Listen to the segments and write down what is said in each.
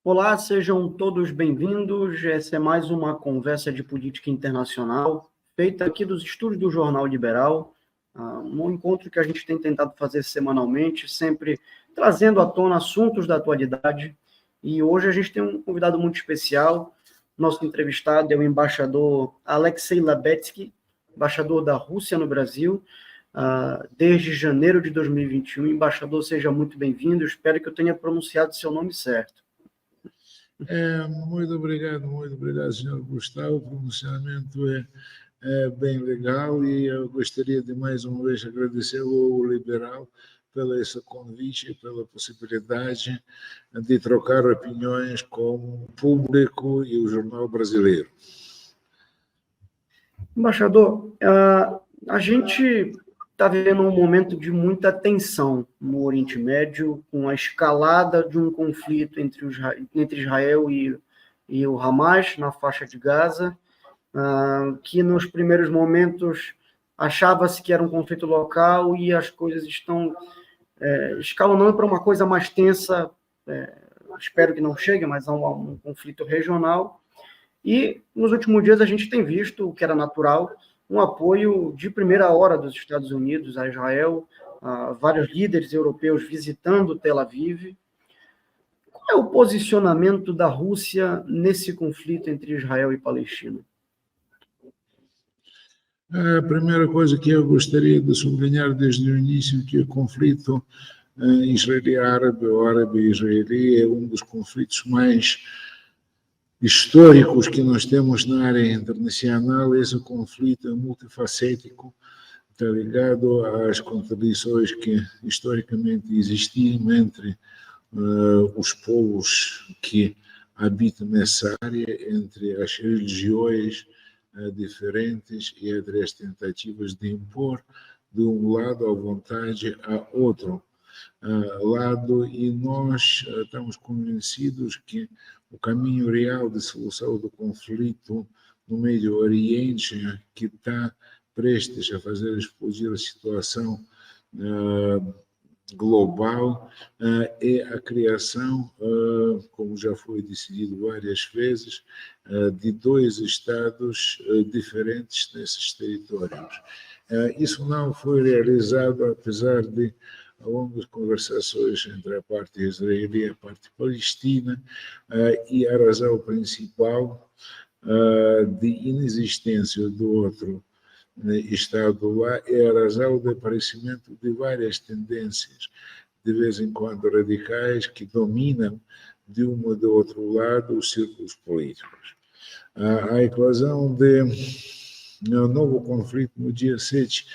Olá, sejam todos bem-vindos. Essa é mais uma conversa de política internacional, feita aqui dos estúdios do Jornal Liberal, um encontro que a gente tem tentado fazer semanalmente, sempre trazendo à tona assuntos da atualidade. E hoje a gente tem um convidado muito especial. Nosso entrevistado é o embaixador Alexei Labetsky, embaixador da Rússia no Brasil, desde janeiro de 2021. Embaixador, seja muito bem-vindo. Espero que eu tenha pronunciado seu nome certo. Muito obrigado, senhor Gustavo. O pronunciamento é bem legal e eu gostaria de mais uma vez agradecer ao Liberal pelo esse convite e pela possibilidade de trocar opiniões com o público e o jornal brasileiro. Embaixador, a gente está vivendo um momento de muita tensão no Oriente Médio, com a escalada de um conflito entre Israel e o Hamas na faixa de Gaza, que nos primeiros momentos achava-se que era um conflito local e as coisas estão escalonando para uma coisa mais tensa, espero que não chegue, mas a um conflito regional. E nos últimos dias a gente tem visto, o que era natural, um apoio de primeira hora dos Estados Unidos a Israel, vários líderes europeus visitando Tel Aviv. Qual é o posicionamento da Rússia nesse conflito entre Israel e Palestina? A primeira coisa que eu gostaria de sublinhar desde o início é que o conflito israeli-árabe ou árabe-israeli é um dos conflitos mais históricos que nós temos na área internacional. Esse conflito é multifacético, está ligado às contradições que historicamente existiam entre os povos que habitam nessa área, entre as religiões diferentes e entre as tentativas de impor de um lado a vontade a outro lado, e nós estamos convencidos que o caminho real de solução do conflito no Médio Oriente, que está prestes a fazer explodir a situação global, é a criação, como já foi decidido várias vezes, de dois Estados diferentes nesses territórios. Isso não foi realizado, apesar de longas conversações entre a parte israelí e a parte palestina, e a razão principal de inexistência do outro Estado lá é a razão do aparecimento de várias tendências, de vez em quando radicais, que dominam de um ou do outro lado os círculos políticos. A eclosão de um novo conflito no dia 7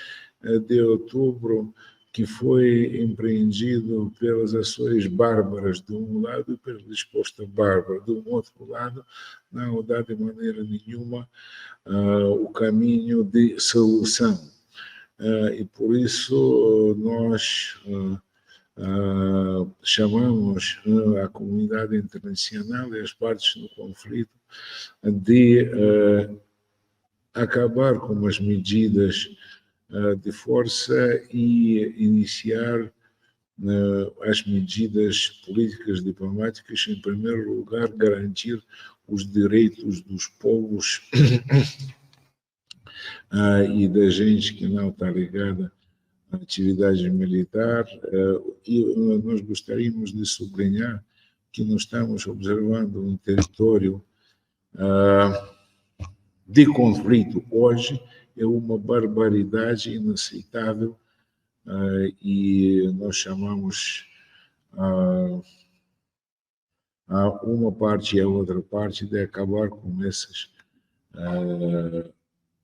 de outubro, que foi empreendido pelas ações bárbaras de um lado e pela resposta bárbara do outro lado, não dá de maneira nenhuma o caminho de solução. E por isso nós chamamos a comunidade internacional e as partes no conflito de acabar com as medidas de força e iniciar as medidas políticas diplomáticas, em primeiro lugar, garantir os direitos dos povos e da gente que não está ligada à atividade militar. E nós gostaríamos de sublinhar que nós estamos observando um território de conflito hoje, é uma barbaridade inaceitável, e nós chamamos a uma parte e a outra parte de acabar com essas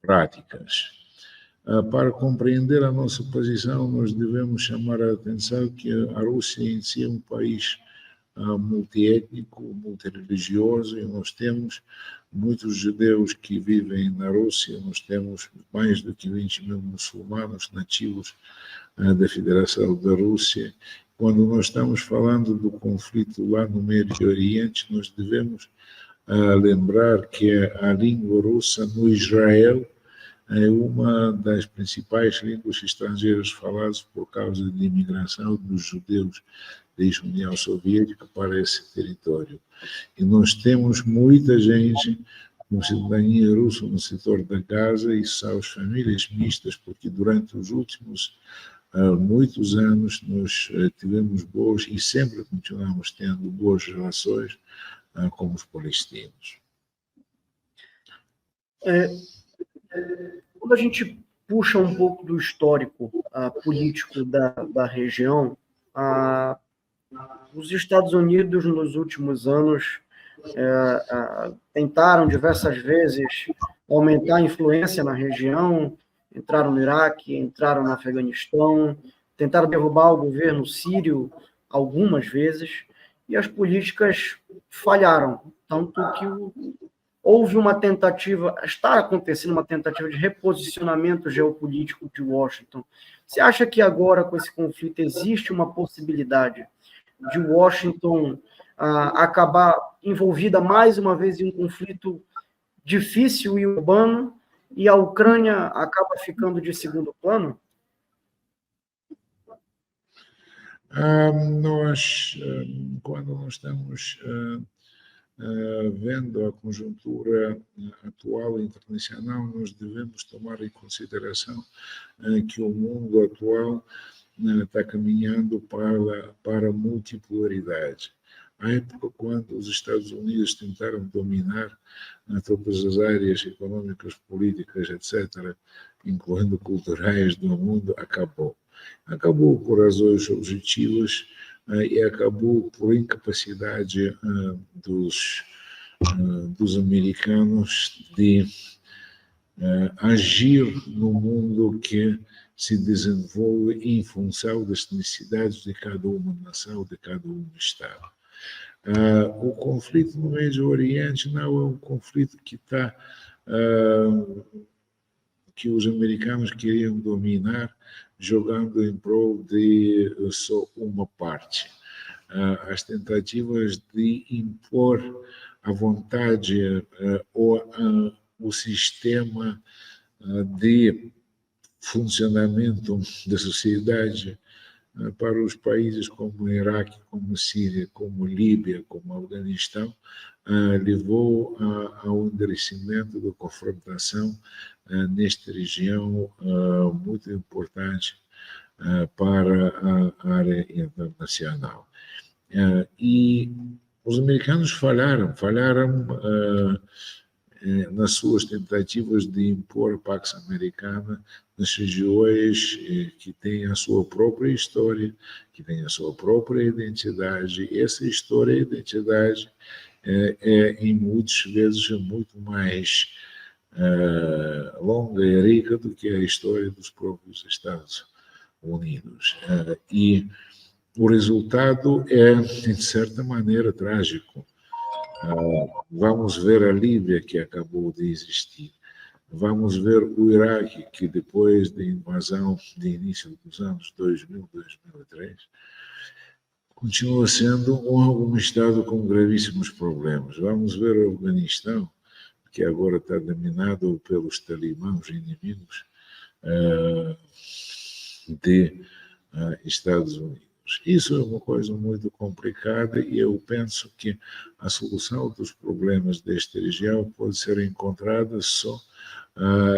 práticas. Para compreender a nossa posição, nós devemos chamar a atenção que a Rússia em si é um país multiétnico, multireligioso, e nós temos muitos judeus que vivem na Rússia, nós temos mais do que 20 mil muçulmanos nativos da Federação da Rússia. Quando nós estamos falando do conflito lá no Médio Oriente, nós devemos lembrar que a língua russa no Israel é uma das principais línguas estrangeiras faladas por causa da imigração dos judeus da ex-União Soviética para esse território. E nós temos muita gente com cidadania russa no setor da Gaza e são as famílias mistas, porque durante os últimos muitos anos nós tivemos boas e sempre continuamos tendo boas relações com os palestinos. Quando a gente puxa um pouco do histórico político da região, os Estados Unidos, nos últimos anos, tentaram diversas vezes aumentar a influência na região, entraram no Iraque, entraram no Afeganistão, tentaram derrubar o governo sírio algumas vezes, e as políticas falharam, tanto que houve uma tentativa, está acontecendo uma tentativa de reposicionamento geopolítico de Washington. Você acha que agora, com esse conflito, existe uma possibilidade de Washington acabar envolvida mais uma vez em um conflito difícil e urbano, e a Ucrânia acaba ficando de segundo plano? Quando nós estamos vendo a conjuntura atual internacional, nós devemos tomar em consideração que o mundo atual está caminhando para a multipolaridade. À época, quando os Estados Unidos tentaram dominar todas as áreas econômicas, políticas, etc., incluindo culturais do mundo, acabou. Acabou por razões objetivas e acabou por incapacidade dos americanos de agir no mundo que se desenvolve em função das necessidades de cada uma nação, de cada um Estado. O conflito no Médio Oriente não é um conflito que os americanos queriam dominar jogando em prol de só uma parte. As tentativas de impor a vontade ou o sistema de funcionamento da sociedade para os países como o Iraque, como a Síria, como a Líbia, como o Afeganistão, levou ao endurecimento da confrontação nesta região muito importante para a área internacional. E os americanos falharam nas suas tentativas de impor a Pax Americana nas regiões que têm a sua própria história, que têm a sua própria identidade. Essa história e identidade em muitas vezes, muito mais longa e rica do que a história dos próprios Estados Unidos. E o resultado é, de certa maneira, trágico. Vamos ver a Líbia, que acabou de existir. Vamos ver o Iraque, que depois da invasão de início dos anos 2000, 2003, continua sendo um Estado com gravíssimos problemas. Vamos ver o Afeganistão, que agora está dominado pelos talibãs inimigos de Estados Unidos. Isso é uma coisa muito complicada e eu penso que a solução dos problemas desta região pode ser encontrada só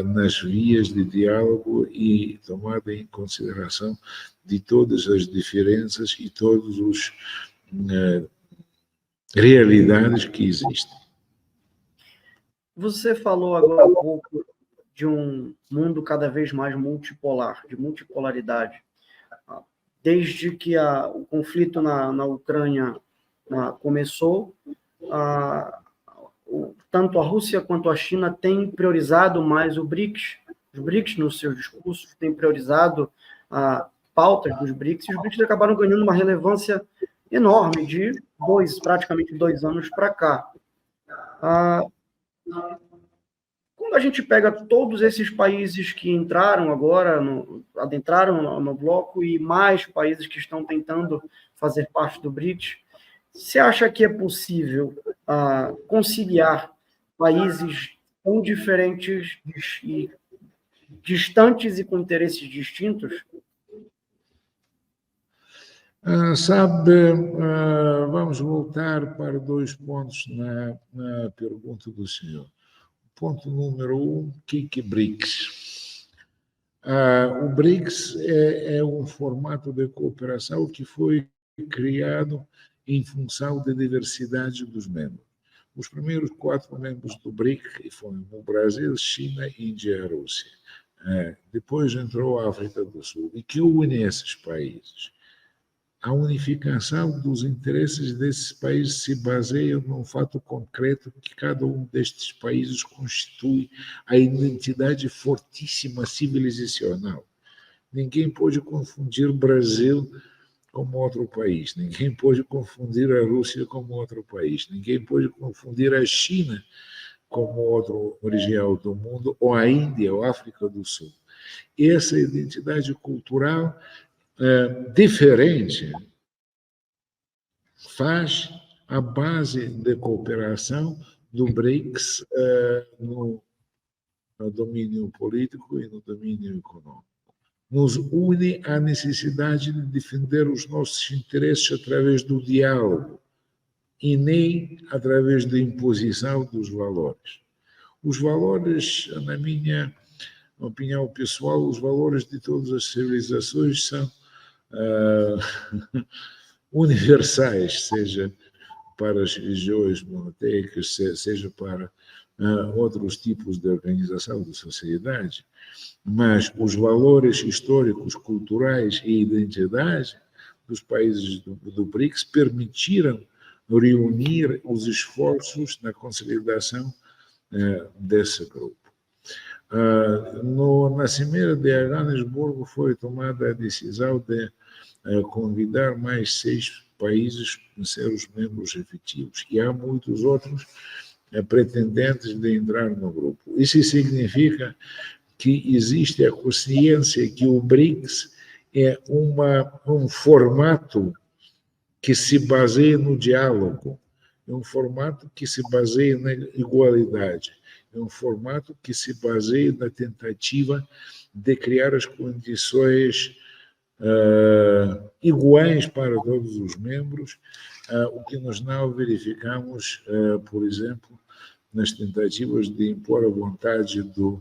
nas vias de diálogo e tomada em consideração de todas as diferenças e todas as realidades que existem. Você falou agora um pouco de um mundo cada vez mais multipolar, de multipolaridade. Desde que o conflito na Ucrânia começou, tanto a Rússia quanto a China têm priorizado mais os BRICS nos seus discursos, têm priorizado pautas dos BRICS, e os BRICS acabaram ganhando uma relevância enorme de praticamente 2 anos para cá. Quando a gente pega todos esses países que entraram agora, adentraram no bloco, e mais países que estão tentando fazer parte do BRICS, você acha que é possível conciliar países tão diferentes e distantes e com interesses distintos? Vamos voltar para dois pontos na pergunta do senhor. Ponto número 1, o que é BRICS? O BRICS é um formato de cooperação que foi criado em função da diversidade dos membros. Os primeiros 4 membros do BRIC foram o Brasil, China, Índia e Rússia. Depois entrou a África do Sul. E que une esses países? A unificação dos interesses desses países se baseia num fato concreto que cada um destes países constitui a identidade fortíssima civilizacional. Ninguém pode confundir Brasil como outro país, ninguém pode confundir a Rússia como outro país, ninguém pode confundir a China como outra região do mundo, ou a Índia, ou a África do Sul. Essa identidade cultural diferente faz a base de cooperação do BRICS no domínio político e no domínio econômico. Nos une a necessidade de defender os nossos interesses através do diálogo e nem através da imposição dos valores. Os valores, na minha opinião pessoal, os valores de todas as civilizações são universais, seja para as religiões monoteicas, seja para outros tipos de organização da sociedade, mas os valores históricos, culturais e identidade dos países do BRICS permitiram reunir os esforços na consolidação desse grupo. Na Cimeira de Joanesburgo foi tomada a decisão de convidar mais 6 países a ser os membros efetivos, e há muitos outros pretendentes de entrar no grupo. Isso significa que existe a consciência que o BRICS é um formato que se baseia no diálogo, é um formato que se baseia na igualdade, é um formato que se baseia na tentativa de criar as condições iguais para todos os membros, o que nós não verificamos, por exemplo, nas tentativas de impor a vontade de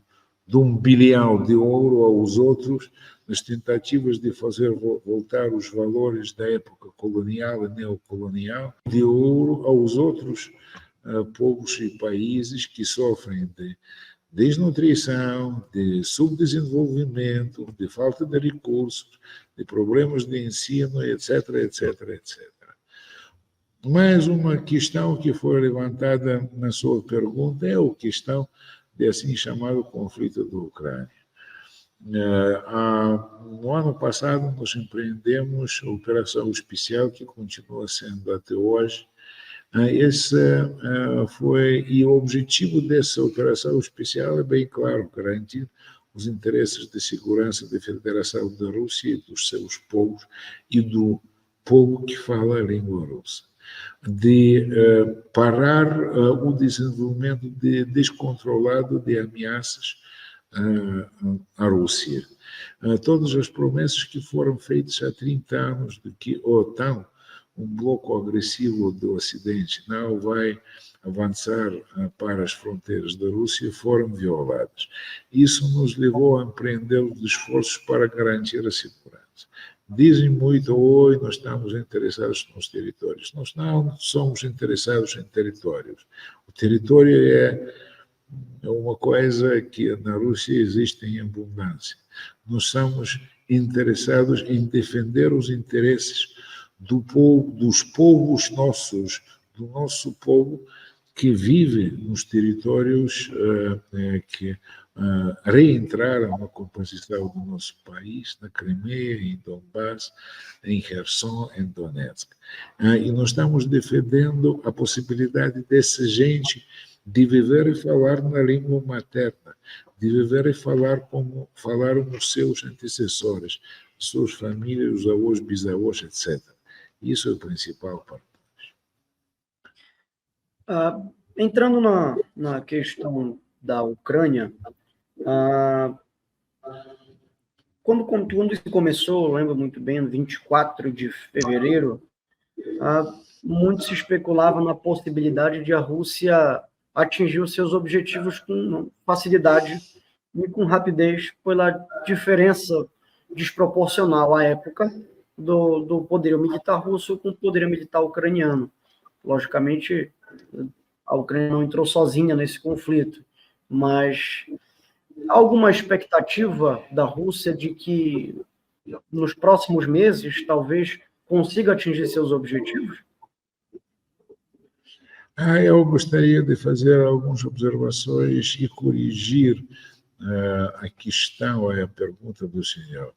1 bilhão de ouro aos outros, nas tentativas de fazer voltar os valores da época colonial e neocolonial de ouro aos outros povos e países que sofrem de desnutrição, de subdesenvolvimento, de falta de recursos, de problemas de ensino, etc, etc, etc. Mais uma questão que foi levantada na sua pergunta é a questão de assim chamado conflito da Ucrânia. No ano passado, nós empreendemos a operação especial, que continua sendo até hoje. E o objetivo dessa operação especial é bem claro: garantir os interesses de segurança da Federação da Rússia e dos seus povos e do povo que fala a língua russa, de parar o desenvolvimento descontrolado de ameaças à Rússia. Todas as promessas que foram feitas há 30 anos de que a OTAN, um bloco agressivo do Ocidente, não vai avançar para as fronteiras da Rússia, foram violadas. Isso nos levou a empreender os esforços para garantir a segurança. Dizem muito: hoje nós estamos interessados nos territórios. Nós não somos interessados em territórios. O território é uma coisa que na Rússia existe em abundância. Nós somos interessados em defender os interesses dos povos nossos, do nosso povo que vive nos territórios que reentraram na composição do nosso país, na Crimeia, em Donbass, em Kherson, em Donetsk. E nós estamos defendendo a possibilidade dessa gente de viver e falar na língua materna, de viver e falar como falaram os seus antecessores, suas famílias, os avós, bisavós, etc. Isso é o principal para nós. Entrando na questão da Ucrânia, quando isso começou, eu lembro muito bem, no 24 de fevereiro, muito se especulava na possibilidade de a Rússia atingir os seus objetivos com facilidade e com rapidez, pela diferença desproporcional à época do poder militar russo com o poder militar ucraniano. Logicamente, a Ucrânia não entrou sozinha nesse conflito, mas há alguma expectativa da Rússia de que nos próximos meses talvez consiga atingir seus objetivos? Eu gostaria de fazer algumas observações e corrigir a questão, a pergunta do senhor.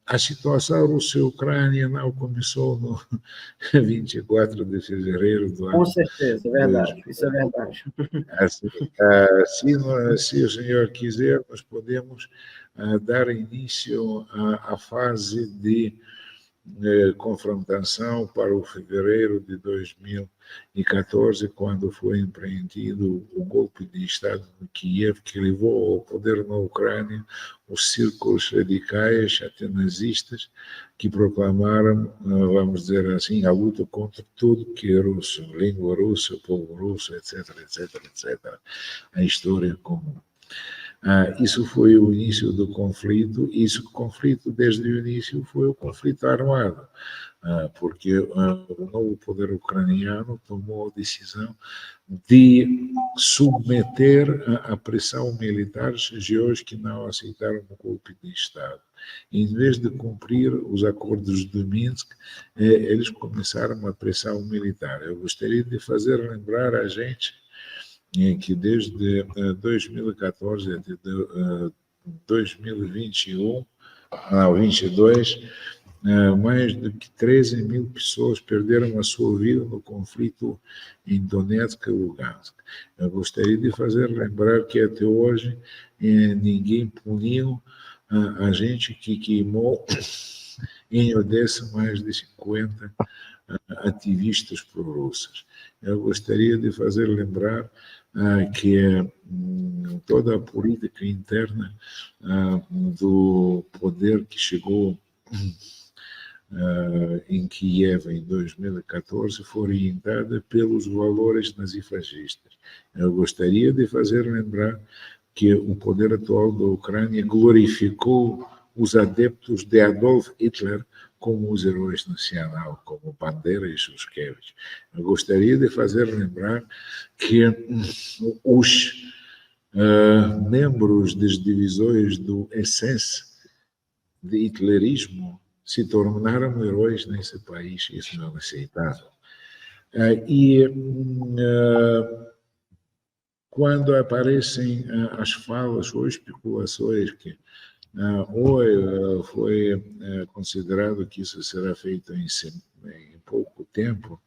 A situação Rússia-Ucrânia não começou no 24 de fevereiro do ano. Com certeza, é verdade, isso é verdade. Se o senhor quiser, nós podemos dar início à fase de confrontação para o fevereiro de 2014, quando foi empreendido o golpe de Estado de Kiev, que levou ao poder na Ucrânia os círculos radicais até nazistas, que proclamaram, vamos dizer assim, a luta contra tudo que é russo, língua russa, povo russo, etc., etc., etc., a história comum. Isso foi o início do conflito, e esse conflito, desde o início, foi o conflito armado, porque o novo poder ucraniano tomou a decisão de submeter à pressão militar regiões que não aceitaram o golpe de Estado. Em vez de cumprir os acordos de Minsk, eles começaram a pressão militar. Eu gostaria de fazer lembrar a gente que desde 2014 até 2021, 22, mais de 13 mil pessoas perderam a sua vida no conflito em Donetsk e Lugansk. Eu gostaria de fazer lembrar que até hoje ninguém puniu a gente que queimou em Odessa mais de 50 ativistas pró-russas. Eu gostaria de fazer lembrar que toda a política interna do poder que chegou em Kiev em 2014 foi orientada pelos valores nazifascistas. Eu gostaria de fazer lembrar que o poder atual da Ucrânia glorificou os adeptos de Adolf Hitler como os heróis nacionais, como Bandera e Shushkevich. Eu gostaria de fazer lembrar que os membros das divisões do SS de hitlerismo se tornaram heróis nesse país, isso não é aceitável. Quando aparecem as falas ou especulações que ou foi considerado que isso será feito em pouco tempo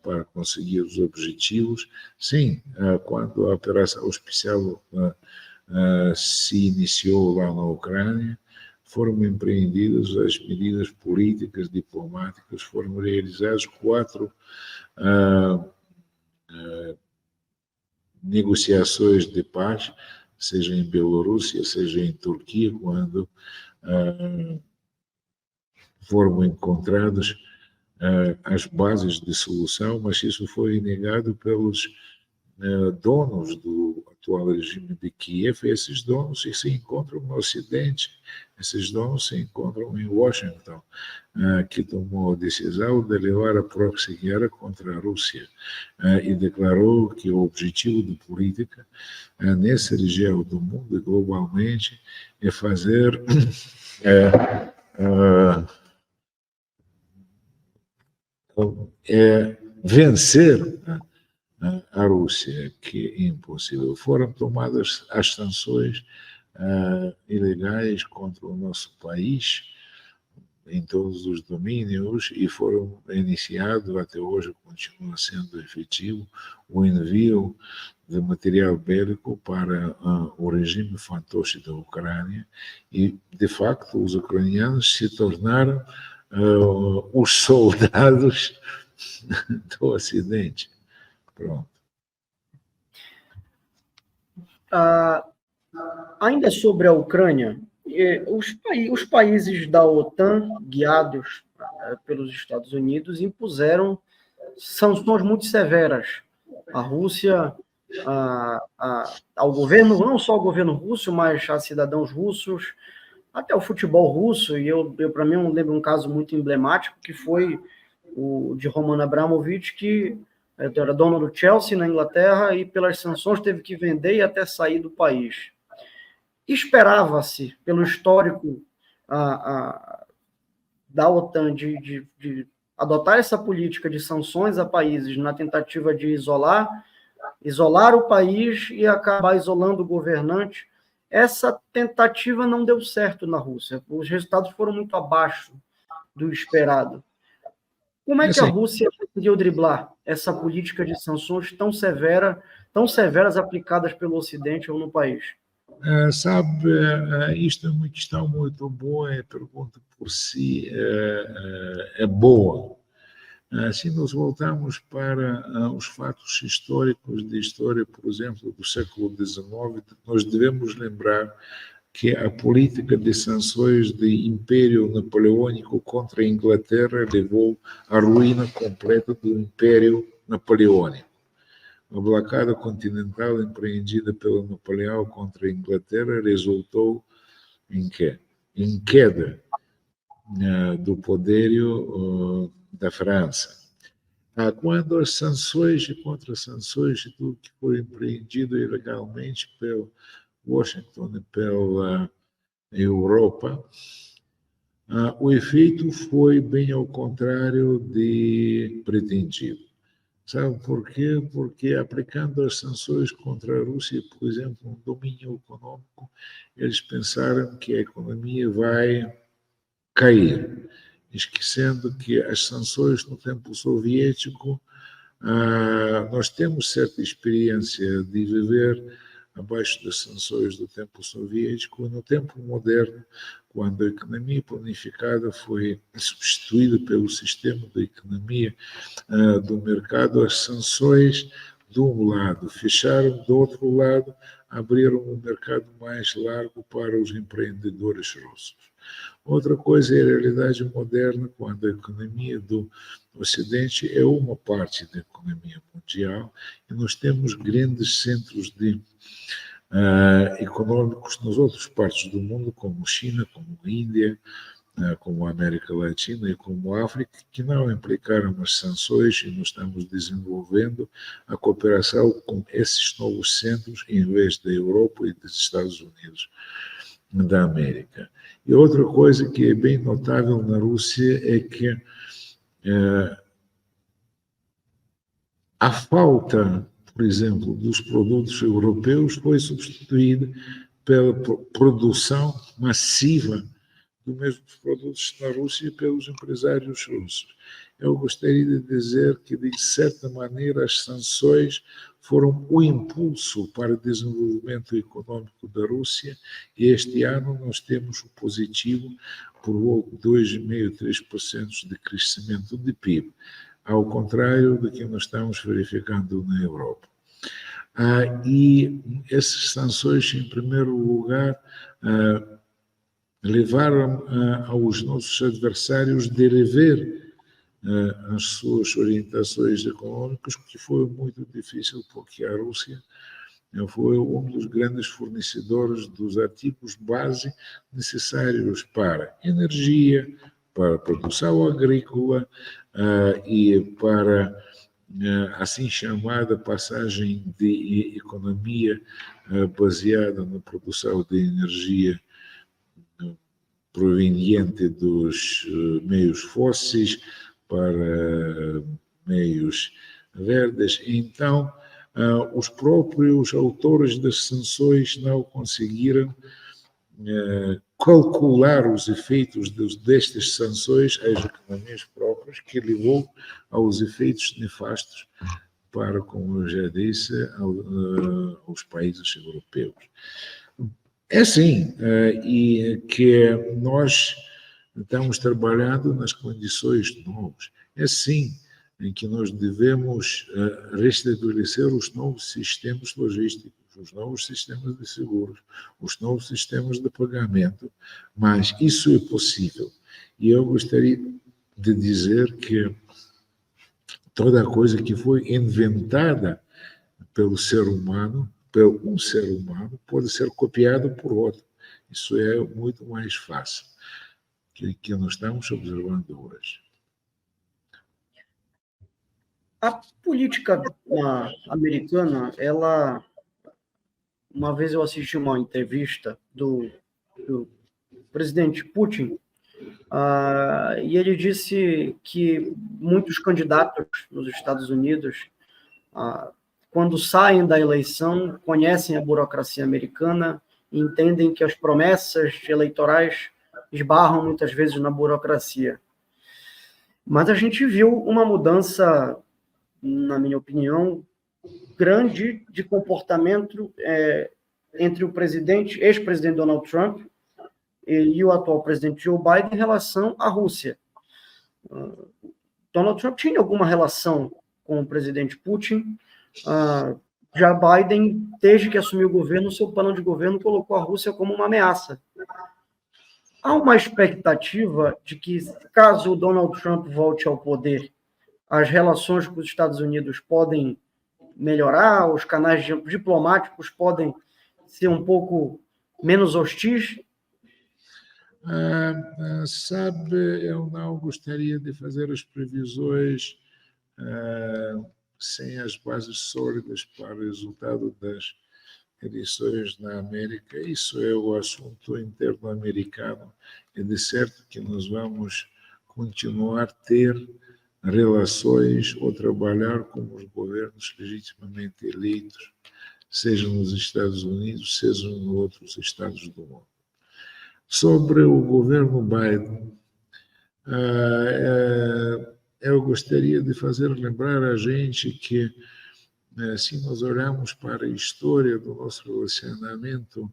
para conseguir os objetivos. Sim, quando a operação especial se iniciou lá na Ucrânia, foram empreendidas as medidas políticas, diplomáticas, foram realizadas 4 negociações de paz, seja em Bielorrússia, seja em Turquia, quando foram encontradas as bases de solução, mas isso foi negado pelos donos do atual regime de Kiev. Esses donos se encontram no Ocidente, esses donos se encontram em Washington, que tomou a decisão de levar a proxy guerra contra a Rússia e declarou que o objetivo da política nessa região do mundo e globalmente é fazer vencer a Rússia, que é impossível. Foram tomadas as sanções ilegais contra o nosso país em todos os domínios e foram iniciados, até hoje continua sendo efetivo, o envio de material bélico para o regime fantoche da Ucrânia e, de facto, os ucranianos se tornaram os soldados do Ocidente. Pronto. Ainda sobre a Ucrânia, os países da OTAN, guiados pelos Estados Unidos, impuseram sanções muito severas à Rússia, ao governo, não só ao governo russo, mas a cidadãos russos, até o futebol russo. E eu para mim, eu lembro um caso muito emblemático, que foi o de Roman Abramovich, que era dono do Chelsea na Inglaterra e, pelas sanções, teve que vender e até sair do país. Esperava-se, pelo histórico da OTAN, de adotar essa política de sanções a países na tentativa de isolar o país e acabar isolando o governante. Essa tentativa não deu certo na Rússia. Os resultados foram muito abaixo do esperado. Como é que a Rússia conseguiu driblar essa política de sanções tão severas aplicadas pelo Ocidente ou no país? Sabe, isto é uma questão muito boa, a pergunta por si é boa. Se nós voltarmos para os fatos históricos de história, por exemplo, do século XIX, nós devemos lembrar que a política de sanções do Império Napoleônico contra a Inglaterra levou à ruína completa do Império Napoleônico. A blocada continental empreendida pelo Napoleão contra a Inglaterra resultou em quê? Em queda do poderio da França. Quando as sanções e contra-sanções e tudo que foi empreendido ilegalmente pelo Washington e pela Europa, o efeito foi bem ao contrário de pretendido. Sabe por quê? Porque aplicando as sanções contra a Rússia, por exemplo, um domínio econômico, eles pensaram que a economia vai cair, esquecendo que as sanções no tempo soviético, nós temos certa experiência de viver abaixo das sanções do tempo soviético. No tempo moderno, quando a economia planificada foi substituída pelo sistema da economia do mercado, as sanções, de um lado, fecharam, do outro lado, abriram um mercado mais largo para os empreendedores russos. Outra coisa é a realidade moderna, quando a economia do Ocidente é uma parte da economia mundial e nós temos grandes centros econômicos nas outras partes do mundo, como China, como Índia, como a América Latina e como a África, que não implicaram as sanções, e nós estamos desenvolvendo a cooperação com esses novos centros em vez da Europa e dos Estados Unidos da América. E outra coisa que é bem notável na Rússia é que a falta, por exemplo, dos produtos europeus foi substituída pela produção massiva dos mesmos produtos na Rússia pelos empresários russos. Eu gostaria de dizer que, de certa maneira, as sanções foram o impulso para o desenvolvimento econômico da Rússia, e este ano nós temos o positivo por 2,5%, 3% de crescimento de PIB, ao contrário do que nós estamos verificando na Europa. E essas sanções, em primeiro lugar, levaram aos nossos adversários de rever as suas orientações econômicas, que foi muito difícil, porque a Rússia foi um dos grandes fornecedores dos artigos base necessários para energia, para produção agrícola e para assim chamada passagem de economia baseada na produção de energia proveniente dos meios fósseis para meios verdes. Então, os próprios autores das sanções não conseguiram calcular os efeitos destas sanções às economias próprias, que levou aos efeitos nefastos para, como eu já disse, aos países europeus. É assim, e que nós estamos trabalhando nas condições novas. É sim em que nós devemos restabelecer os novos sistemas logísticos, os novos sistemas de seguros, os novos sistemas de pagamento, mas isso é possível. E eu gostaria de dizer que toda a coisa que foi inventada pelo ser humano, por um ser humano, pode ser copiada por outro. Isso é muito mais fácil que nós estamos observando hoje. A política americana, ela... Uma vez eu assisti uma entrevista do presidente Putin, e ele disse que muitos candidatos nos Estados Unidos, quando saem da eleição, conhecem a burocracia americana e entendem que as promessas eleitorais esbarram muitas vezes na burocracia. Mas a gente viu uma mudança, na minha opinião, grande de comportamento entre o ex-presidente Donald Trump e o atual presidente Joe Biden em relação à Rússia. Donald Trump tinha alguma relação com o presidente Putin. Já Biden, desde que assumiu o governo, seu plano de governo colocou a Rússia como uma ameaça. Há uma expectativa de que, caso o Donald Trump volte ao poder, as relações com os Estados Unidos podem melhorar, os canais diplomáticos podem ser um pouco menos hostis? Sabe, eu não gostaria de fazer as previsões sem as bases sólidas para o resultado das eleições na América. Isso é o assunto interno americano. É de certo que nós vamos continuar a ter relações ou trabalhar com os governos legitimamente eleitos, seja nos Estados Unidos, seja em outros estados do mundo. Sobre o governo Biden, eu gostaria de fazer lembrar a gente que, se nós olharmos para a história do nosso relacionamento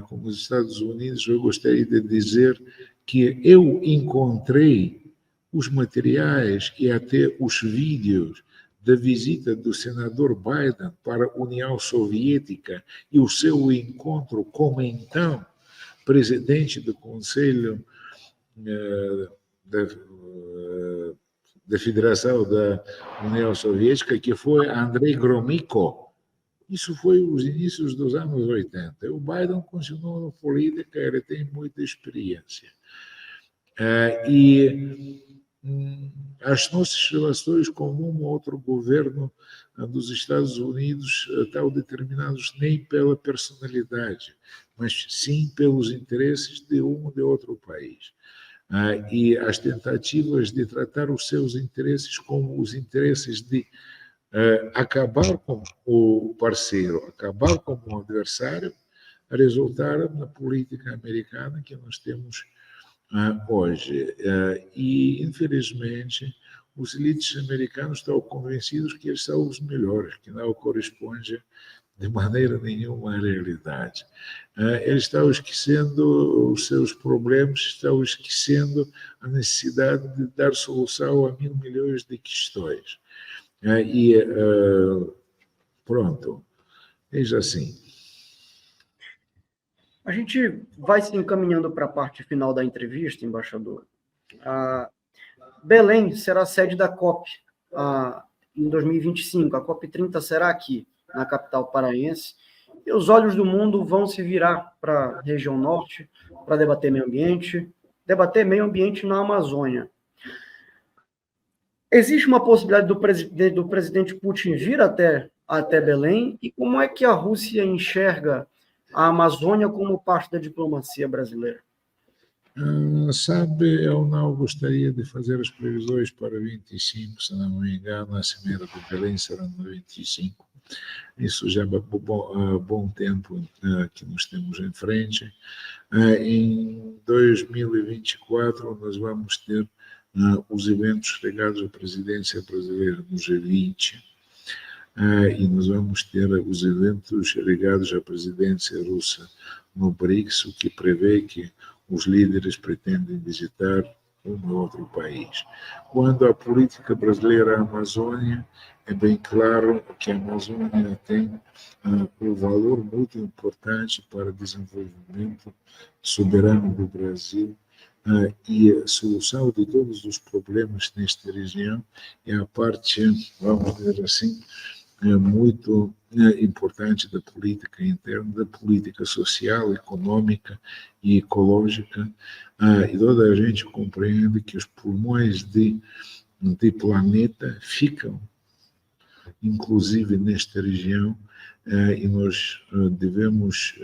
com os Estados Unidos, eu gostaria de dizer que eu encontrei os materiais e até os vídeos da visita do senador Biden para a União Soviética e o seu encontro com então presidente do Conselho da Federação da União Soviética, que foi Andrei Gromyko. Isso foi os inícios dos anos 80. O Biden continuou na política, ele tem muita experiência. E as nossas relações com um ou outro governo dos Estados Unidos estão determinados nem pela personalidade, mas sim pelos interesses de um ou de outro país. E as tentativas de tratar os seus interesses como os interesses de acabar com o parceiro, acabar com o adversário, resultaram na política americana que nós temos hoje. E, infelizmente, os elites americanos estão convencidos que eles são os melhores, que não corresponde de maneira nenhuma à realidade. Eles estão esquecendo os seus problemas, estão esquecendo a necessidade de dar solução a 1.000 milhões de questões. Pronto, eis assim. A gente vai se encaminhando para a parte final da entrevista, embaixador. Belém será sede da COP em 2025. A COP 30 será aqui, na capital paraense. E os olhos do mundo vão se virar para a região norte para debater meio ambiente na Amazônia. Existe uma possibilidade do presidente Putin vir até Belém? E como é que a Rússia enxerga a Amazônia como parte da diplomacia brasileira? Sabe, eu não gostaria de fazer as previsões para 25, se não me engano, a Cimeira de Belém será no 25. Isso já é bom tempo que nós temos em frente. Em 2024, nós vamos ter os eventos ligados à presidência brasileira no G20, e nós vamos ter os eventos ligados à presidência russa no BRICS, o que prevê que os líderes pretendem visitar um ou outro país. Quando a política brasileira à Amazônia, é bem claro que a Amazônia tem um valor muito importante para o desenvolvimento soberano do Brasil, e a solução de todos os problemas nesta região é a parte, vamos dizer assim, muito importante da política interna, da política social, econômica e ecológica, e toda a gente compreende que os pulmões de planeta ficam, inclusive nesta região, e nós devemos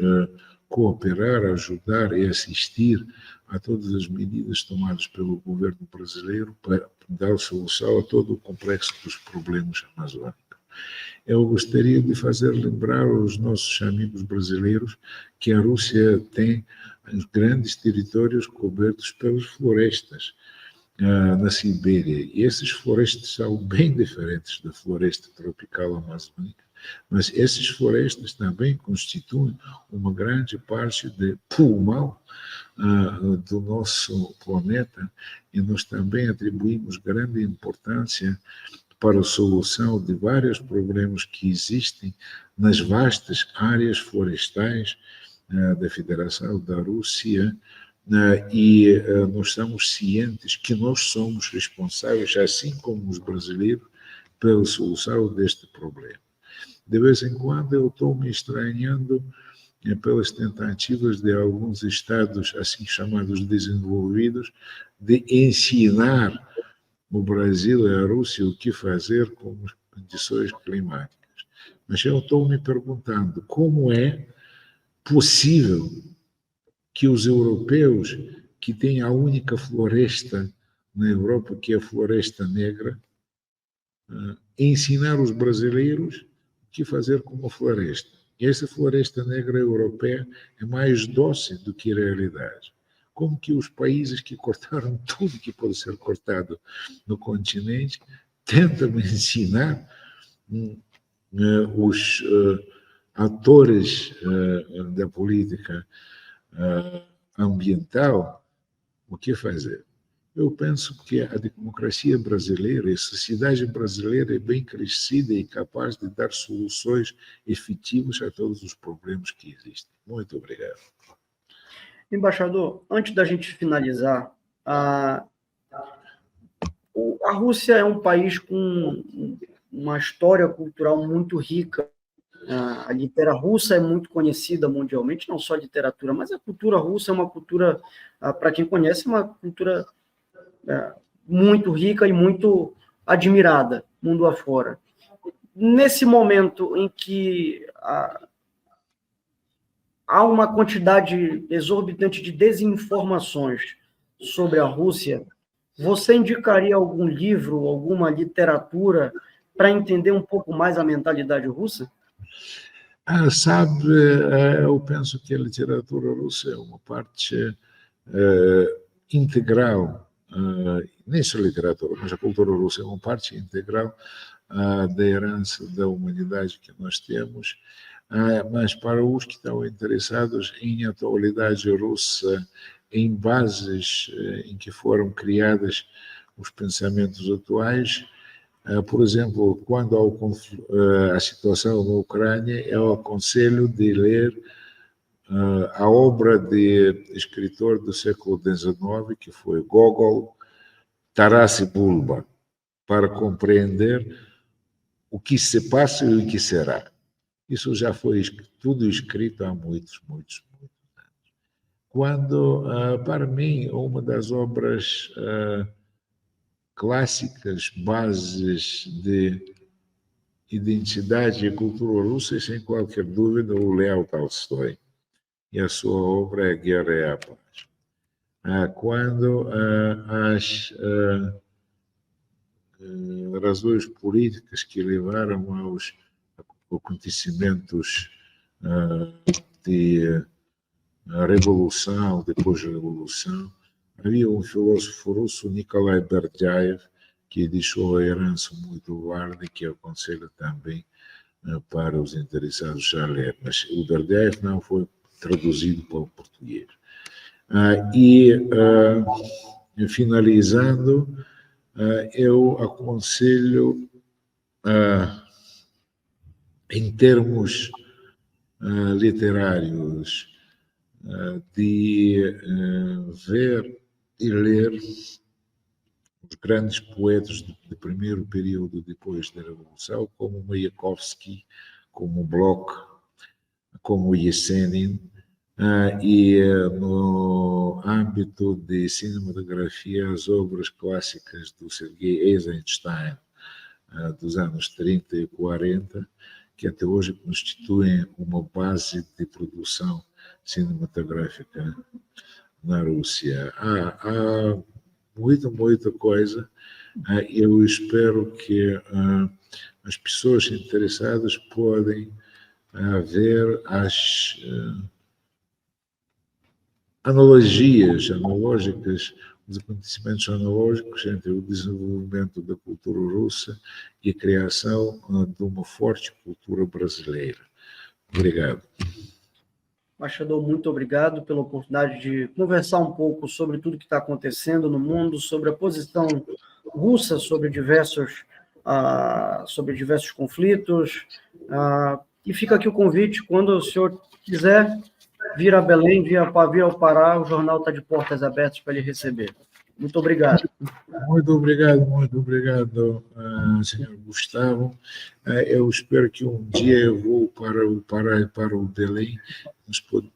cooperar, ajudar e assistir a todas as medidas tomadas pelo governo brasileiro para dar solução a todo o complexo dos problemas amazônicos. Eu gostaria de fazer lembrar aos nossos amigos brasileiros que a Rússia tem grandes territórios cobertos pelas florestas na Sibéria. E essas florestas são bem diferentes da floresta tropical amazônica, mas essas florestas também constituem uma grande parte do pulmão do nosso planeta, e nós também atribuímos grande importância para a solução de vários problemas que existem nas vastas áreas florestais da Federação da Rússia, e nós estamos cientes que nós somos responsáveis, assim como os brasileiros, pela solução deste problema. De vez em quando eu estou me estranhando pelas tentativas de alguns estados, assim chamados desenvolvidos, de ensinar o Brasil e a Rússia o que fazer com as condições climáticas. Mas eu estou me perguntando como é possível que os europeus, que têm a única floresta na Europa, que é a Floresta Negra, ensinar os brasileiros o que fazer com a floresta. E essa Floresta Negra europeia é mais doce do que a realidade. Como que os países que cortaram tudo que pode ser cortado no continente tentam ensinar os atores da política ambiental o que fazer? Eu penso que a democracia brasileira, a sociedade brasileira é bem crescida e capaz de dar soluções efetivas a todos os problemas que existem. Muito obrigado. Embaixador, antes da gente finalizar, a Rússia é um país com uma história cultural muito rica. A literatura russa é muito conhecida mundialmente, não só a literatura, mas a cultura russa é uma cultura, para quem conhece, uma cultura muito rica e muito admirada, mundo afora. Nesse momento em que há uma quantidade exorbitante de desinformações sobre a Rússia, você indicaria algum livro, alguma literatura para entender um pouco mais a mentalidade russa? Sabe, eu penso que a literatura russa é uma parte integral, nem só a literatura, mas a cultura russa é uma parte integral da herança da humanidade que nós temos, mas para os que estão interessados em atualidade russa, em bases em que foram criadas os pensamentos atuais, por exemplo, quando há a situação na Ucrânia, eu aconselho de ler a obra de escritor do século XIX, que foi Gogol, Taras e Bulba, para compreender o que se passa e o que será. Isso já foi tudo escrito há muitos anos. Quando, para mim, uma das obras clássicas, bases de identidade e cultura russa, sem qualquer dúvida, o Lev Tolstói. E a sua obra é Guerra e a Paz. Quando as razões políticas que levaram aos acontecimentos de revolução, depois da revolução, havia um filósofo russo, Nikolai Berdyaev, que deixou a herança muito válida, que eu aconselho também para os interessados a ler. Mas o Berdyaev não foi traduzido para o português. finalizando, eu aconselho, em termos literários, de ver e ler os grandes poetas do primeiro período depois da Revolução, como Mayakovsky, como Bloch, como Yesenin, e no âmbito de cinematografia, as obras clássicas do Sergei Eisenstein, dos anos 30 e 40, que até hoje constituem uma base de produção cinematográfica na Rússia. Há muita coisa. Eu espero que as pessoas interessadas podem ver as analógicas, os acontecimentos analógicos entre o desenvolvimento da cultura russa e a criação de uma forte cultura brasileira. Obrigado. Embaixador, muito obrigado pela oportunidade de conversar um pouco sobre tudo que está acontecendo no mundo, sobre a posição russa sobre diversos conflitos. E fica aqui o convite, quando o senhor quiser vir a Belém, vir ao Pará, o jornal está de portas abertas para lhe receber. Muito obrigado. Muito obrigado, senhor Gustavo. Eu espero que um dia eu vou para o Pará e para o Belém,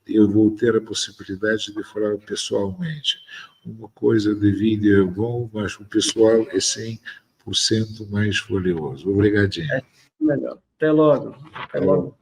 eu vou ter a possibilidade de falar pessoalmente. Uma coisa de vídeo é bom, mas o pessoal é 100% mais valioso. Obrigadinho. Melhor. Até logo. Até logo.